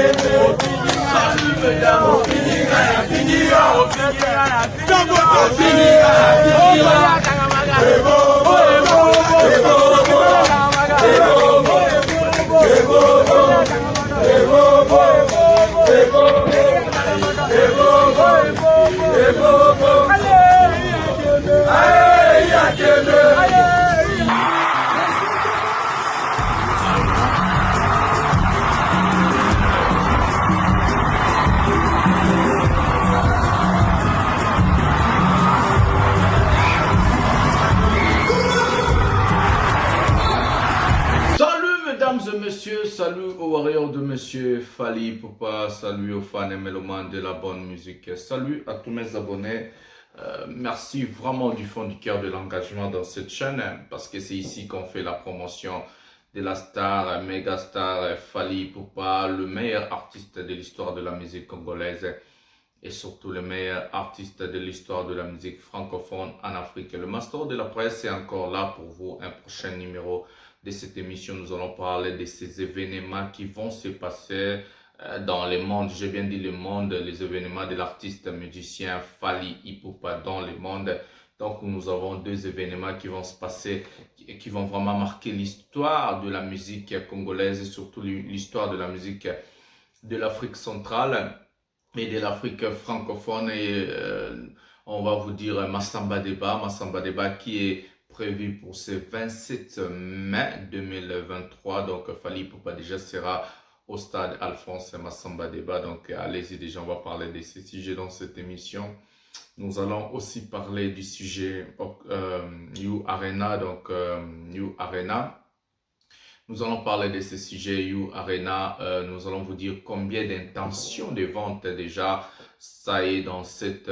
Salut mesdames, et messieurs, salut aux warriors de monsieur Fally Ipupa, salut aux fans et mélomanes de la bonne musique, salut à tous mes abonnés. Merci vraiment du fond du cœur de l'engagement dans cette chaîne, parce que c'est ici qu'on fait la promotion de la star, méga star Fally Ipupa, le meilleur artiste de l'histoire de la musique congolaise et surtout le meilleur artiste de l'histoire de la musique francophone en Afrique. Le Master de la Presse est encore là pour vous. Un prochain numéro de cette émission, nous allons parler de ces événements qui vont se passer dans le monde. J'ai bien dit le monde, les événements de l'artiste musicien Fally Ipupa dans le monde. Donc nous avons deux événements qui vont se passer, qui vont vraiment marquer l'histoire de la musique congolaise et surtout l'histoire de la musique de l'Afrique centrale et de l'Afrique francophone. Et on va vous dire Massamba Débat qui est prévu pour ce 27 mai 2023. Donc Fally Ipupa déjà sera au stade Alphonse Massamba Débat. Donc allez-y, déjà on va parler de ces sujets dans cette émission. Nous allons aussi parler du sujet You Arena, donc You Arena. Nous allons parler de ce sujet You Arena. Nous allons vous dire combien d'intentions de vente déjà ça est dans cette...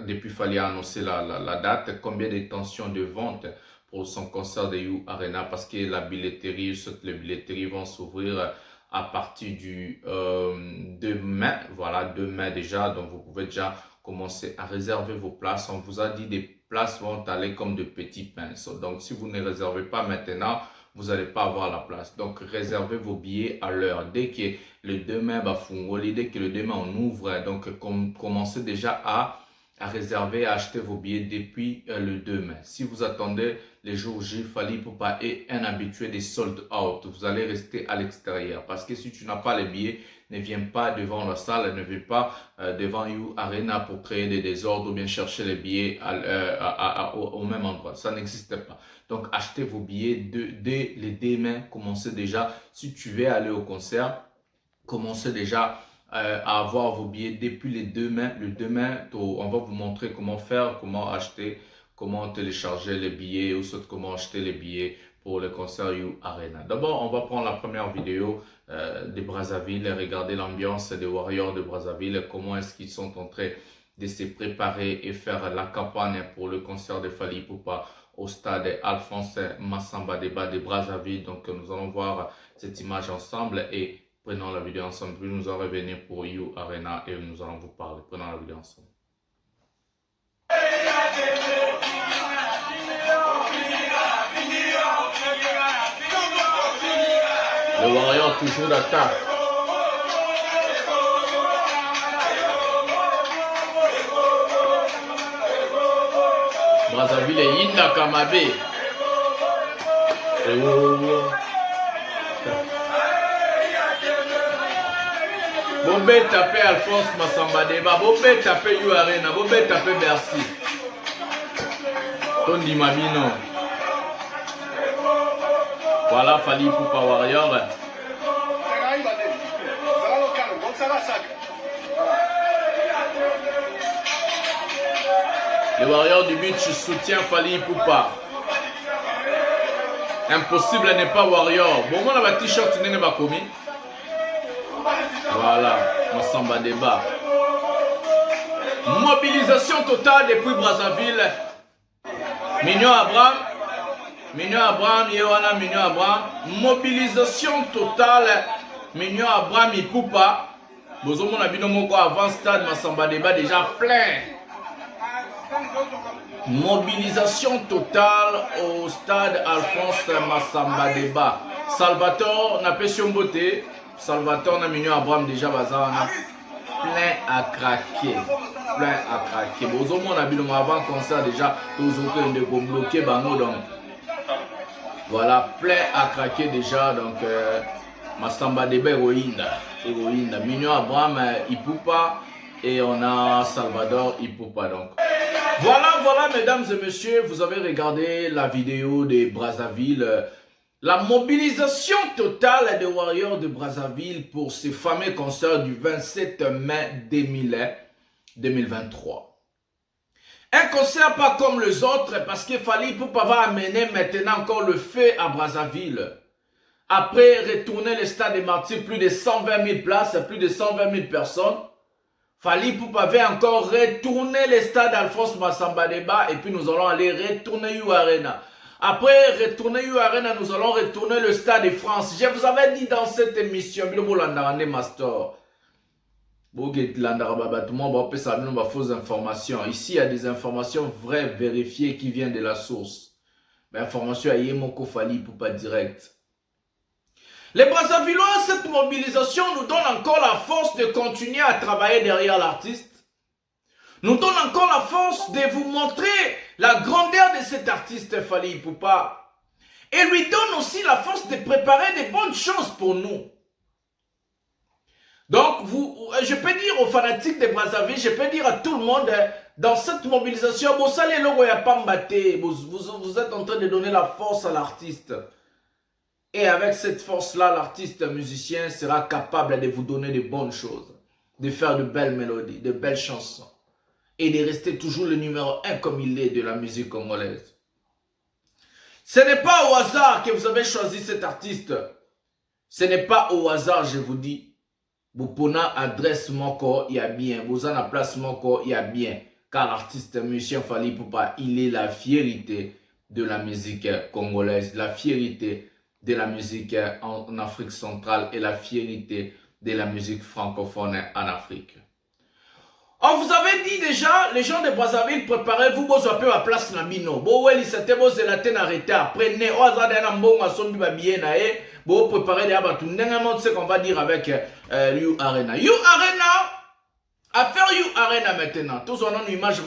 depuis Fally a annoncé la date, combien d'intentions de vente pour son concert de You Arena, parce que la billetterie, les billetteries vont s'ouvrir à partir du 2 mai. Voilà, 2 mai déjà, donc vous pouvez déjà commencer à réserver vos places. On vous a dit des places vont aller comme de petits pinceaux. Donc si vous ne réservez pas maintenant, vous n'allez pas avoir la place. Donc réservez vos billets à l'heure. Dès que le 2 mai va fungoli, dès que le 2 mai on ouvre, donc commencez déjà à réserver, à acheter vos billets depuis le 2 mai. Si vous attendez les jours J, Fally Ipupa est un habitué des sold out. Vous allez rester à l'extérieur, parce que si tu n'as pas les billets, ne viens pas devant la salle, ne viens pas devant You Arena pour créer des désordres ou bien chercher les billets au même endroit. Ça n'existe pas. Donc achetez vos billets dès le 2 mai. Commencez déjà, si tu veux aller au concert, commencez déjà à avoir vos billets depuis le 2 mai. Le 2 mai, on va vous montrer comment faire, comment acheter, comment télécharger les billets ou soit comment acheter les billets pour le concert You Arena. D'abord, on va prendre la première vidéo de Brazzaville, regarder l'ambiance des Warriors de Brazzaville, comment est-ce qu'ils sont en train de se préparer et faire la campagne pour le concert de Fally Ipupa au stade Alphonse Massamba Débat de Brazzaville. Donc nous allons voir cette image ensemble et prenons la vidéo ensemble. Puis nous allons revenir pour You Arena et nous allons vous parler. Prenons la vidéo ensemble. Le Warrior toujours d'attaque. Brazzaville et Yinda Kamabe. Bobé tapé Alphonse Massamba Débat, Bobé tapé You Arena, Bobé tapé Bercy. Tondi Mabino. Voilà Fally Ipupa Warrior. Le Warrior du beach soutient Fally Ipupa. Impossible n'est pas Warrior. Bon, moi, la t-shirt n'est pas commis. Voilà, Massamba Débat. Mobilisation totale depuis Brazzaville. Mignon Abraham, Yewana Mignon Abraham. Mobilisation totale. Mignon Abraham Ipupa. Bozo mon abino moko avant stade Massamba Débat déjà plein. Mobilisation totale au stade Alphonse Massamba Débat. Salvatore Napesio Mbote. Salvatore Namino Abraham déjà bazar plein à craquer. Plein à craquer. Bozo mon habilo avant concert déjà toujours que de bloquer bango donc. Voilà, plein à craquer déjà donc Massamba Debe héroïne. Mignon Abraham Ipupa et on a Salvador Ipupa donc. Voilà mesdames et messieurs, vous avez regardé la vidéo de Brazzaville. La mobilisation totale des Warriors de Brazzaville pour ce fameux concert du 27 mai 2023. Un concert pas comme les autres parce qu'il fallait pour pouvoir amener maintenant encore le feu à Brazzaville. Après retourner le stade des Martyrs, plus de 120 000 places, plus de 120 000 personnes. Fallait pour pouvoir encore retourner le stade Alphonse Massamba Deba et puis nous allons aller retourner U Arena. Après retourner U Arena, nous allons retourner le stade de France. Je vous avais dit dans cette émission, Master. Fausses informations. Ici, il y a des informations vraies, vérifiées, qui viennent de la source. Mais information, il y a Moko Fali pour pas direct. Les Brazzavillois, cette mobilisation nous donne encore la force de continuer à travailler derrière l'artiste. Nous donne encore la force de vous montrer la grandeur de cet artiste Fally Ipupa. Et lui donne aussi la force de préparer des bonnes choses pour nous. Donc, je peux dire aux fanatiques de Brazzaville, je peux dire à tout le monde, dans cette mobilisation, vous êtes en train de donner la force à l'artiste. Et avec cette force-là, l'artiste musicien sera capable de vous donner de bonnes choses, de faire de belles mélodies, de belles chansons, et de rester toujours le numéro 1 comme il est de la musique congolaise. Ce n'est pas au hasard que vous avez choisi cet artiste. Ce n'est pas au hasard, je vous dis. Bupona adresse mon corps, il y a bien. Bozana place mon corps, il y a bien. Car l'artiste musicien Fally Ipupa, il est la fierté de la musique congolaise, la fierté de la musique en Afrique centrale et la fierté de la musique francophone en Afrique. On vous avait dit déjà, les gens de Brazzaville, préparez-vous, vous avez à place Nabino. Bon, ouais, c'était vos élatés arrêtés après, ne, oh, ça d'un bon, à son bien, bon, préparez des abattus. N'importe ce qu'on va dire avec You Arena. You Arena, à faire You Arena maintenant. Tous en ont une image,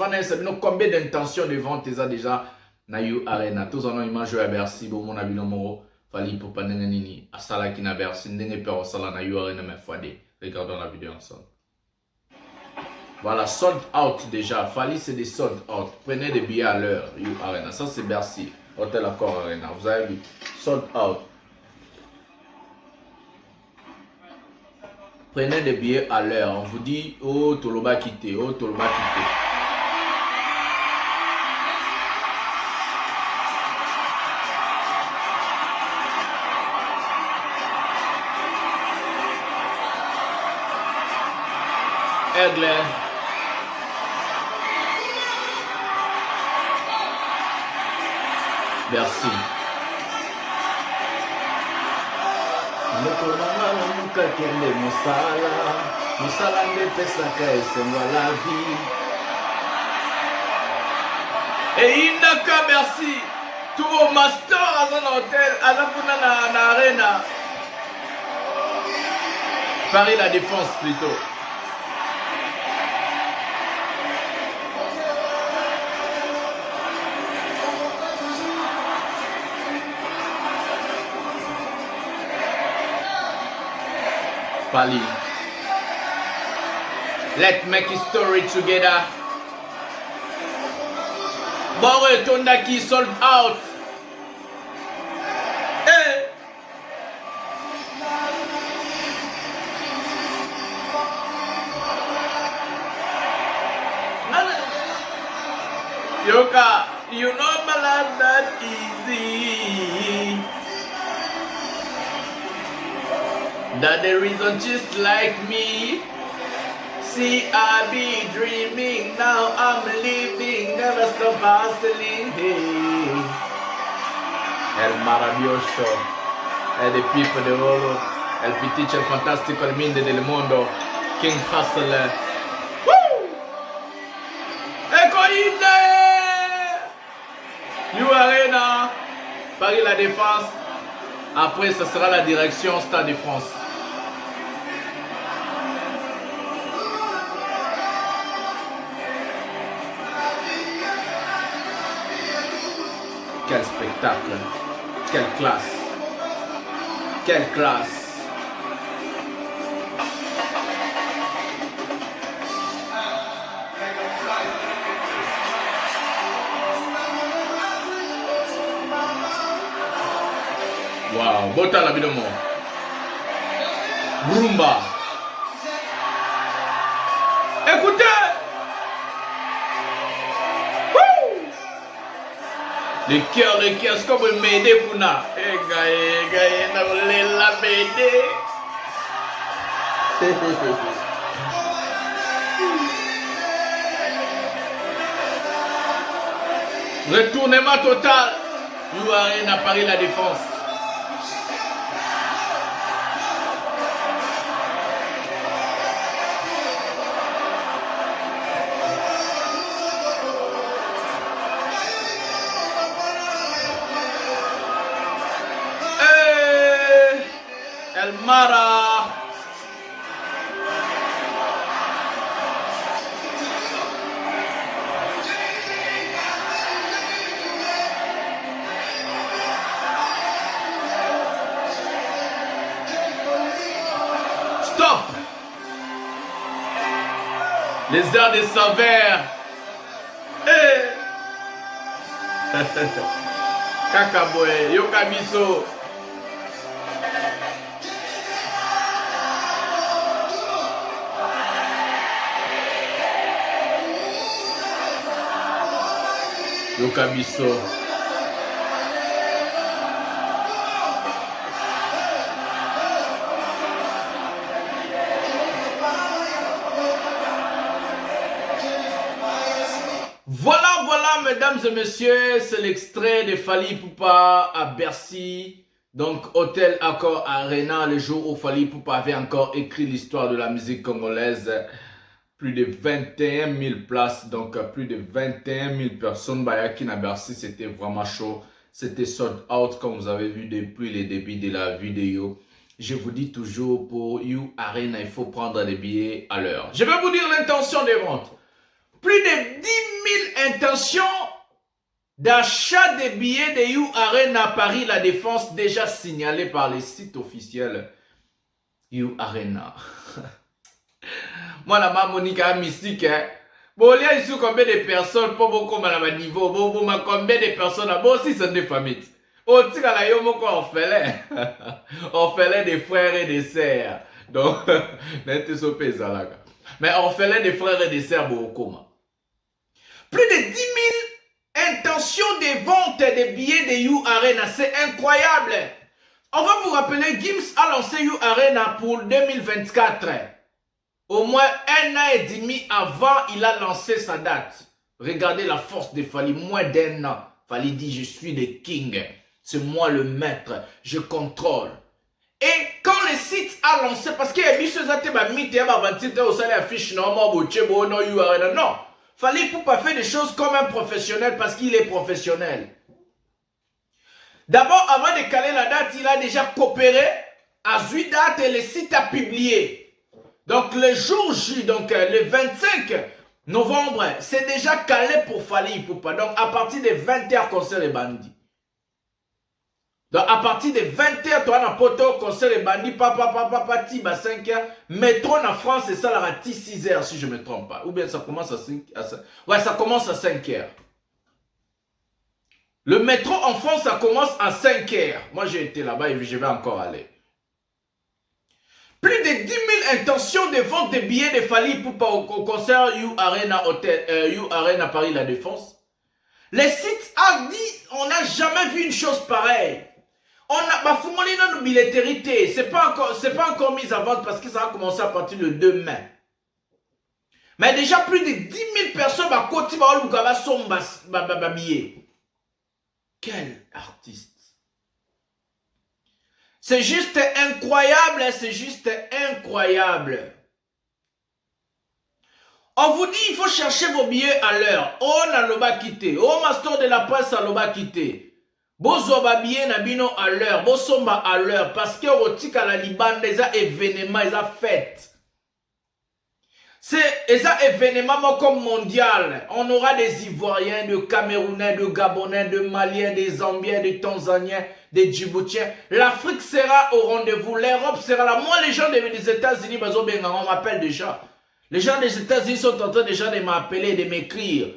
combien d'intentions de vente déjà na You Arena. Tous en ont une image à Bercy, bon, mon avis, moro. Fally Ipupa nini, à Sala qui n'a Bercy, n'engé pas au Sala na You Arena, mais fadé. Regardons la vidéo ensemble. Voilà, sold out déjà. Fally, c'est des sold out. Prenez des billets à l'heure. You Arena. Ça, c'est Bercy. Hôtel Accor Arena. Vous avez vu. Sold out. Prenez des billets à l'heure. On vous dit, oh, Toloba quitté. Oh, Toloba quitté. Aigle. Merci. Et Inaka, merci. Tout au master à son hôtel, à la arena. Paris la Défense plutôt. Fally. Let's make a story together. Bore Tondaki sold out. Hey. Yoka, you know my life that easy. That the reason just like me. See, I be dreaming, now I'm living, never stop hustling. Hey. El maravilloso, el people de oro, el piticcio, el fantastico, el minde del mondo, King Hustler. Woo! Ecoïde! You Arena, Paris la Défense. Après, ce sera la direction Stade de France. quel spectacle. Quelle classe. Quelle classe. Wow, bota la vida mo. Rumba. Écoutez. Les cœurs, c'est comme m'aider pour na. Gaïe, la m'aider. Retournement total. You Arena Paris la défense. Mara. Stop. Les airs de Savère. Kakaboe, Yokabiso. Yokabiso. Voilà, mesdames et messieurs, c'est l'extrait de Fally Ipupa à Bercy. Donc, Hôtel Accor Arena, le jour où Fally Ipupa avait encore écrit l'histoire de la musique congolaise. Plus de 21 000 places, donc plus de 21 000 personnes. Bayaki na Bercy, c'était vraiment chaud. C'était sold out, comme vous avez vu depuis le début de la vidéo. Je vous dis toujours, pour You Arena, il faut prendre les billets à l'heure. Je vais vous dire l'intention des ventes. Plus de 10 000 intentions d'achat des billets de You Arena Paris La Défense, déjà signalées par les sites officiels You Arena. Moi, la Monica mystique, hein. Bon, il y a ici combien de personnes pour beaucoup à niveau. Bon, combien de personnes là. Bon, aussi, c'est des familles. Oh, tu as la on fait des frères et des sœurs. Donc, mais on fait des frères et des sœurs beaucoup. Plus de 10 000 intentions de vente des billets de You Arena. C'est incroyable. On va vous rappeler, Gims a lancé You Arena pour 2024. Au moins 1 an et demi avant, il a lancé sa date. Regardez la force de Fally, moins d'1 an. Fally dit, je suis le king. C'est moi le maître. Je contrôle. Et quand le site a lancé, parce qu'il y a eu ce non. Fally Ipupa fait des choses comme un professionnel parce qu'il est professionnel. D'abord, avant de caler la date, il a déjà coopéré à 8 dates et le site a publié. Donc le jour J, donc le 25 novembre, c'est déjà calé pour Fally Ipupa. Donc à partir de 20h, concert les bandits. Donc à partir de 20h, tu as un poteau, concert les bandits, papa, tiba 5h. Métro en France, c'est ça la 6h si je ne me trompe pas. Ou bien ça commence à 5h. Ouais, ça commence à 5h. Le métro en France, ça commence à 5h. Moi j'ai été là-bas et je vais encore aller. Plus de 10 000 intentions de vente de billets de Fally Ipupa au concert You Arena You Arena Paris La Défense. Les sites a dit, on n'a jamais vu une chose pareille. On a bafumoli dans nos billetteries, c'est pas encore mis à vente parce que ça a commencé à partir le 2 mai. Mais déjà plus de 10 000 personnes à côté de billets. Quel artiste! C'est juste incroyable, c'est juste incroyable. On vous dit, il faut chercher vos billets à l'heure. On a l'oba quitté. Oh, master de la presse a l'oba quitté. Bozoba billet na bino à l'heure. Bosomba à l'heure. Parce que au tika la Liban, des événements, des fêtes. C'est un événement comme mondial. On aura des Ivoiriens, des Camerounais, des Gabonais, des Maliens, des Zambiens, des Tanzaniens, des Djiboutiens. L'Afrique sera au rendez-vous. L'Europe sera là. Moi, les gens des États-Unis, on m'appelle déjà. Les gens des États-Unis sont en train déjà de m'appeler, de m'écrire.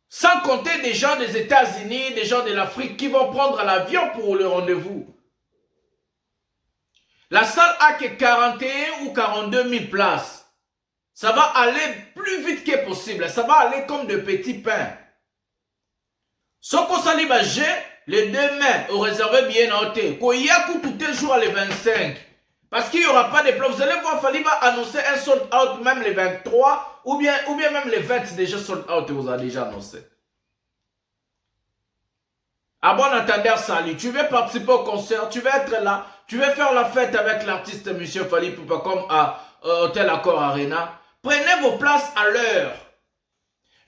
Sans compter des gens des États-Unis, des gens de l'Afrique qui vont prendre l'avion pour le rendez-vous. La salle a que 41 ou 42 000 places. Ça va aller plus vite que possible. Ça va aller comme de petits pains. Ce qu'on s'en dit, les 2 mai, au réservé bien noté. Qu'il y a tout le jour les 25. Parce qu'il n'y aura pas de plans. Vous allez voir, Fali va annoncer un sold out même les 23 ou bien même les 20 déjà sold out. Vous avez déjà annoncé. À bon entendeur, salut. Tu veux participer au concert, tu veux être là, tu veux faire la fête avec l'artiste Monsieur Fali Poupa comme à Hôtel Accor Arena. Prenez vos places à l'heure.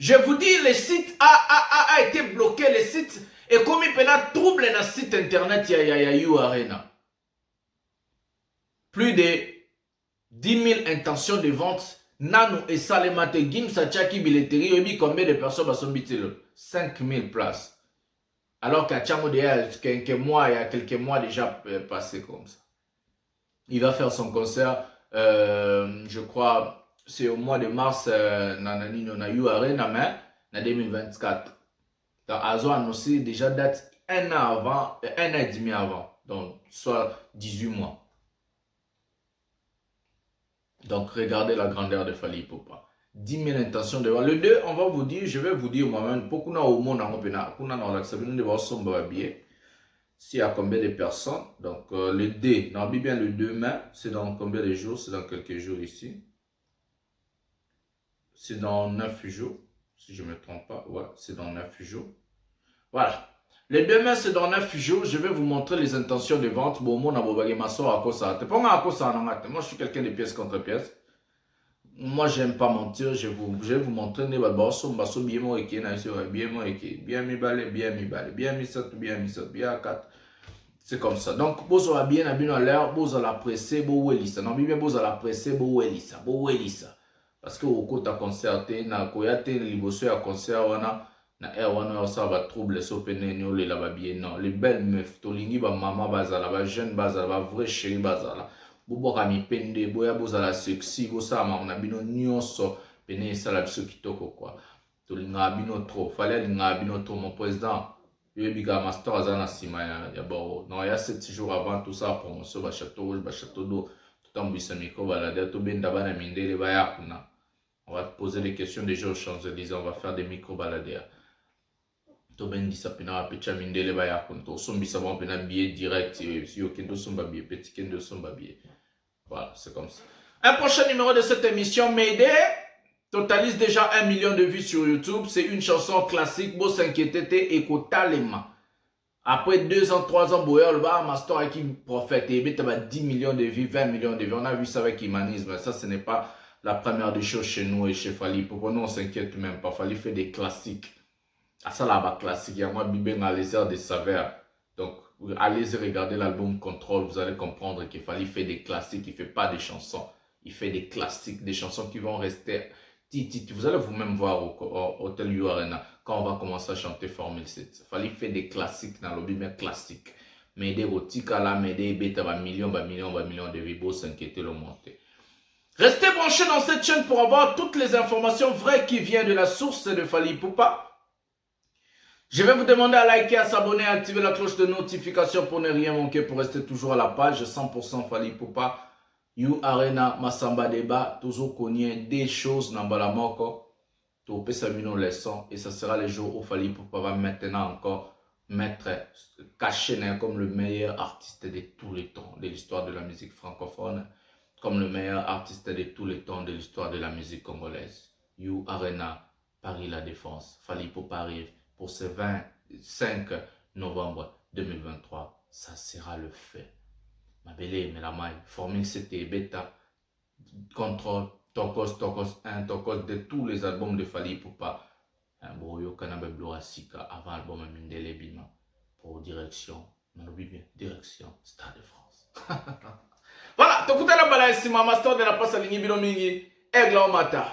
Je vous dis, le site a été bloqué. Le site est comme il peut trouble dans le site internet You Arena. Plus de 10 000 intentions de vente. Nanu et Salemate Gim Sachaki Billetterie. Et combien de personnes sont bitées? 5 000 places. Alors qu'à Tchamo, il y a quelques mois déjà passé comme ça. Il va faire son concert, je crois, c'est au mois de mars, on a eu Arena, mais en 2024. Donc, Azo a annoncé déjà date un an avant, un an et demi avant, donc soit 18 mois. Donc, regardez la grandeur de Fali Poupa. 10 000 intentions de voir. Le 2, on va vous dire, je vais vous dire moi-même, pourquoi on a au monde en Opena, qu'on a dans l'acceptation de voir son billet. S'il y a combien de personnes, donc le D, non, bien le 2 mai, c'est dans combien de jours? C'est dans quelques jours ici. C'est dans 9 jours, si je ne me trompe pas. Ouais, c'est dans 9 jours. Voilà. Le 2 mai, c'est dans 9 jours. Je vais vous montrer les intentions de vente. Bon, moi, je suis quelqu'un de pièce contre pièce. Moi, j'aime pas mentir. Je vais vous montrer les bien 4. C'est comme ça. Donc, vous avez bien à l'air, vous allez apprécier, vous allez non, bien vous allez apprécier, vous allez parce que au côté concerté, na koyate liboso à concert wana na air wana ça va trouble so pene ni ole la ba bien non. Les belles meufs, tolingi ba maman bazala, ba jeune bazala, ba vrai chéri bazala. Bobo kami pende, boya bozala sexy, bo ça ma na bino nyonso pene ça la biso kitoko quoi. Tolinga bino trop, fallait linga bino trop mon président. Il y a master azana sima ya bon non il y a 7 jours avant tout ça promotion ba château rouge ba château d'eau tout en bissa miko balade to benda bana mindele ba yakuna. On va te poser des questions déjà aux Champs-Élysées, on va faire des micro balades. To ben disa pena pecha mindele ba yakuna to sombi ça va pena billet direct si aucun de son billet petit ken de son billet. Voilà, c'est comme ça. Un prochain numéro de cette émission Mayday totalise déjà 1 million de vues sur YouTube. C'est une chanson classique. Beau s'inquiéter et Talema. Après 2 ans, 3 ans, Boyer, le bar, Master avec qui prophète, et 10 millions de vues, 20 millions de vues. On a vu ça avec Imanisme. Ça, ce n'est pas la première des choses chez nous et chez Fali. Pourquoi nous, on s'inquiète même pas. Fali fait des classiques. Ah, ça là-bas, classique. Il y a moi, Bibé, à les airs de saveur. Donc, allez regarder l'album Control. Vous allez comprendre qu'il Fali fait des classiques. Il ne fait pas des chansons. Il fait des classiques, des chansons qui vont rester. Vous allez vous-même voir au Hôtel You Arena quand on va commencer à chanter Formule 7. Il fallait faire des classiques dans le bien classique. Mais des rotika là, mais des bêtes à millions de vibos s'inquiéter le monter. Restez branchés dans cette chaîne pour avoir toutes les informations vraies qui viennent de la source de Fali Poupa. Je vais vous demander à liker, à s'abonner, à activer la cloche de notification pour ne rien manquer, pour rester toujours à la page 100% Fali Poupa. You Arena Masamba Deba, toujours connaît des choses dans Balamoko, tu peux s'amener leçon et ce sera le jour où Fali Poupa va maintenant encore mettre caché comme le meilleur artiste de tous les temps de l'histoire de la musique francophone, comme le meilleur artiste de tous les temps de l'histoire de la musique congolaise. You Arena, Paris La Défense, Fali Poupa arrive pour ce 25 novembre 2023, ça sera le fait. Ma belle, mais la maille, Formule 7 et Beta, Contrôle, Tokos 1, Tokos de tous les albums de Fali Poupa. Un boyo Kanabe Bloasika avant l'album Mindele Bima pour direction, direction Stade de France. Voilà. tokutana bala nsima master de la pasa lingi bino mingi aigle au mata